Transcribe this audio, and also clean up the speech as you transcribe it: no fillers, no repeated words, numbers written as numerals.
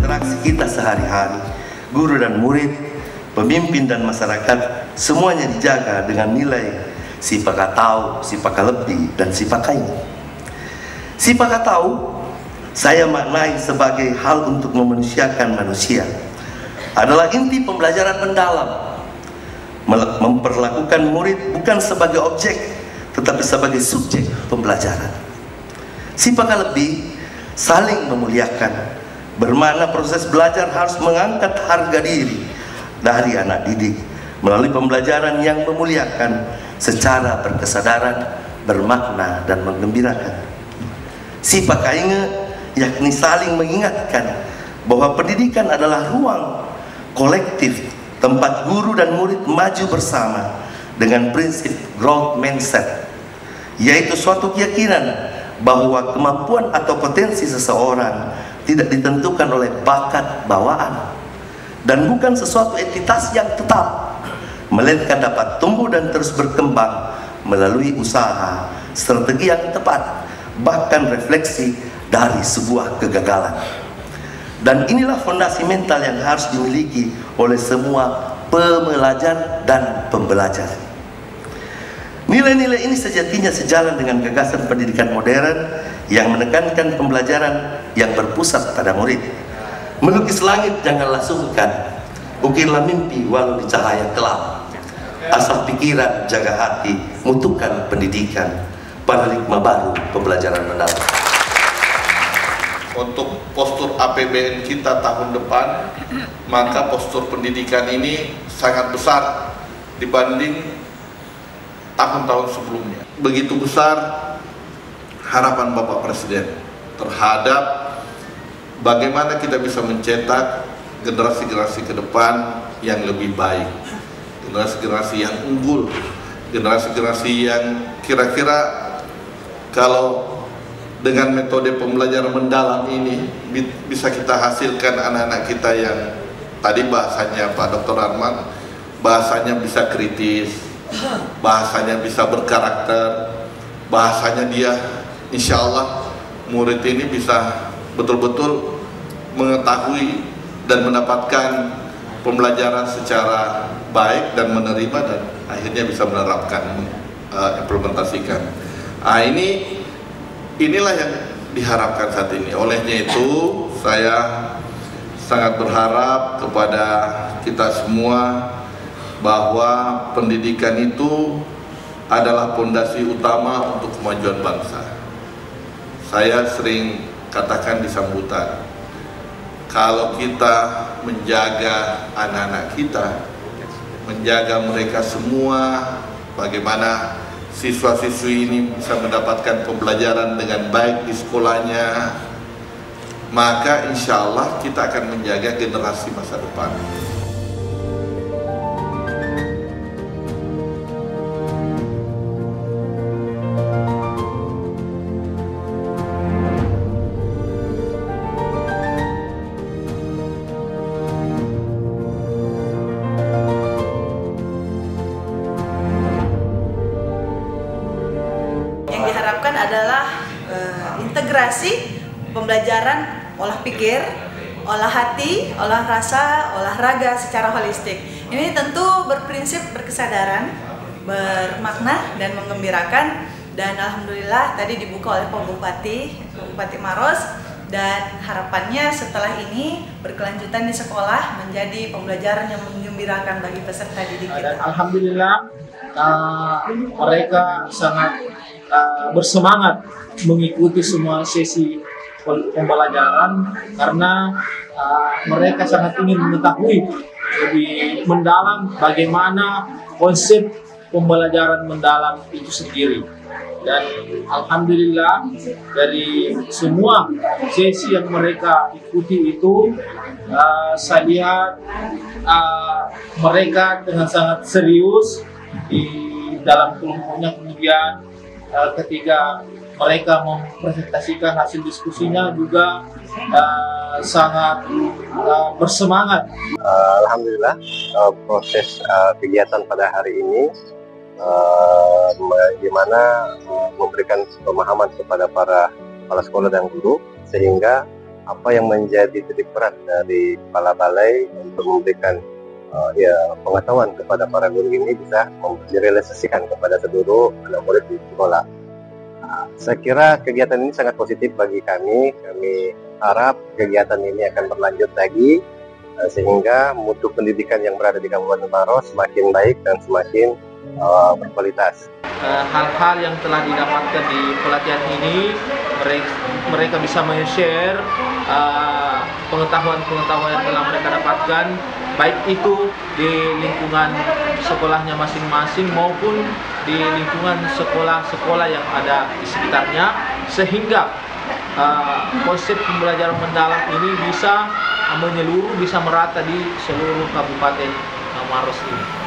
interaksi kita sehari-hari, guru dan murid, pemimpin dan masyarakat, semuanya dijaga dengan nilai sipakatau, sipakalebi, dan sipakaini. Sipakatau saya maknai sebagai hal untuk memanusiakan manusia, adalah inti pembelajaran mendalam, memperlakukan murid bukan sebagai objek tetapi sebagai subjek pembelajaran. Sipakalebi saling memuliakan, bermakna proses belajar harus mengangkat harga diri dari anak didik melalui pembelajaran yang memuliakan secara berkesadaran, bermakna dan menggembirakan. Sipakainge yakni saling mengingatkan bahwa pendidikan adalah ruang kolektif tempat guru dan murid maju bersama dengan prinsip growth mindset, yaitu suatu keyakinan bahwa kemampuan atau potensi seseorang tidak ditentukan oleh bakat bawaan dan bukan sesuatu entitas yang tetap, melainkan dapat tumbuh dan terus berkembang melalui usaha, strategi yang tepat, bahkan refleksi dari sebuah kegagalan. Dan inilah fondasi mental yang harus dimiliki oleh semua pembelajar dan pembelajar. Nilai-nilai ini sejatinya sejalan dengan gagasan pendidikan modern yang menekankan pembelajaran yang berpusat pada murid. Melukis langit janganlah sungkan, ukirlah mimpi walau di cahaya kelam. Asah pikiran, jaga hati, mutukan pendidikan, paradigma baru pembelajaran mendalam. Untuk postur APBN kita tahun depan, maka postur pendidikan ini sangat besar dibanding tahun-tahun sebelumnya. Begitu besar harapan Bapak Presiden terhadap bagaimana kita bisa mencetak generasi-generasi ke depan yang lebih baik, generasi-generasi yang unggul, generasi-generasi yang kira-kira kalau dengan metode pembelajaran mendalam ini bisa kita hasilkan anak-anak kita yang tadi bahasanya Pak Dr. Arman, bahasanya bisa kritis, bahasanya bisa berkarakter, bahasanya dia insya Allah murid ini bisa betul-betul mengetahui dan mendapatkan pembelajaran secara baik dan menerima dan akhirnya bisa menerapkan, implementasikan. Nah, inilah yang diharapkan saat ini. Olehnya itu saya sangat berharap kepada kita semua bahwa pendidikan itu adalah fondasi utama untuk kemajuan bangsa. Saya sering katakan di sambutan, kalau kita menjaga anak-anak kita, menjaga mereka semua, bagaimana siswa-siswi ini bisa mendapatkan pembelajaran dengan baik di sekolahnya, maka insya Allah kita akan menjaga generasi masa depan. Adalah integrasi pembelajaran olah pikir, olah hati, olah rasa, olahraga secara holistik. Ini tentu berprinsip berkesadaran, bermakna dan menggembirakan, dan alhamdulillah tadi dibuka oleh Pak Bupati Maros, dan harapannya setelah ini berkelanjutan di sekolah menjadi pembelajaran yang menggembirakan bagi peserta didik kita. Dan alhamdulillah mereka sangat bersemangat mengikuti semua sesi pembelajaran karena mereka sangat ingin mengetahui lebih mendalam bagaimana konsep pembelajaran mendalam itu sendiri. Dan alhamdulillah dari semua sesi yang mereka ikuti itu saya lihat mereka dengan sangat serius di dalam kelompoknya. Kemudian ketika mereka mempresentasikan hasil diskusinya juga sangat bersemangat. Alhamdulillah proses kegiatan pada hari ini bagaimana memberikan pemahaman kepada para kepala sekolah dan guru sehingga apa yang menjadi titik berat dari kepala balai untuk memberikan pengetahuan kepada para guru ini bisa direalisasikan kepada seluruh anak murid di sekolah. Saya kira kegiatan ini sangat positif bagi kami. Kami harap kegiatan ini akan berlanjut lagi sehingga mutu pendidikan yang berada di Kabupaten Maros semakin baik dan semakin berkualitas. Hal-hal yang telah didapatkan di pelatihan ini, mereka bisa men-share pengetahuan-pengetahuan yang telah mereka dapatkan, baik itu di lingkungan sekolahnya masing-masing maupun di lingkungan sekolah-sekolah yang ada di sekitarnya, sehingga konsep pembelajaran mendalam ini bisa menyeluruh, bisa merata di seluruh Kabupaten Maros ini.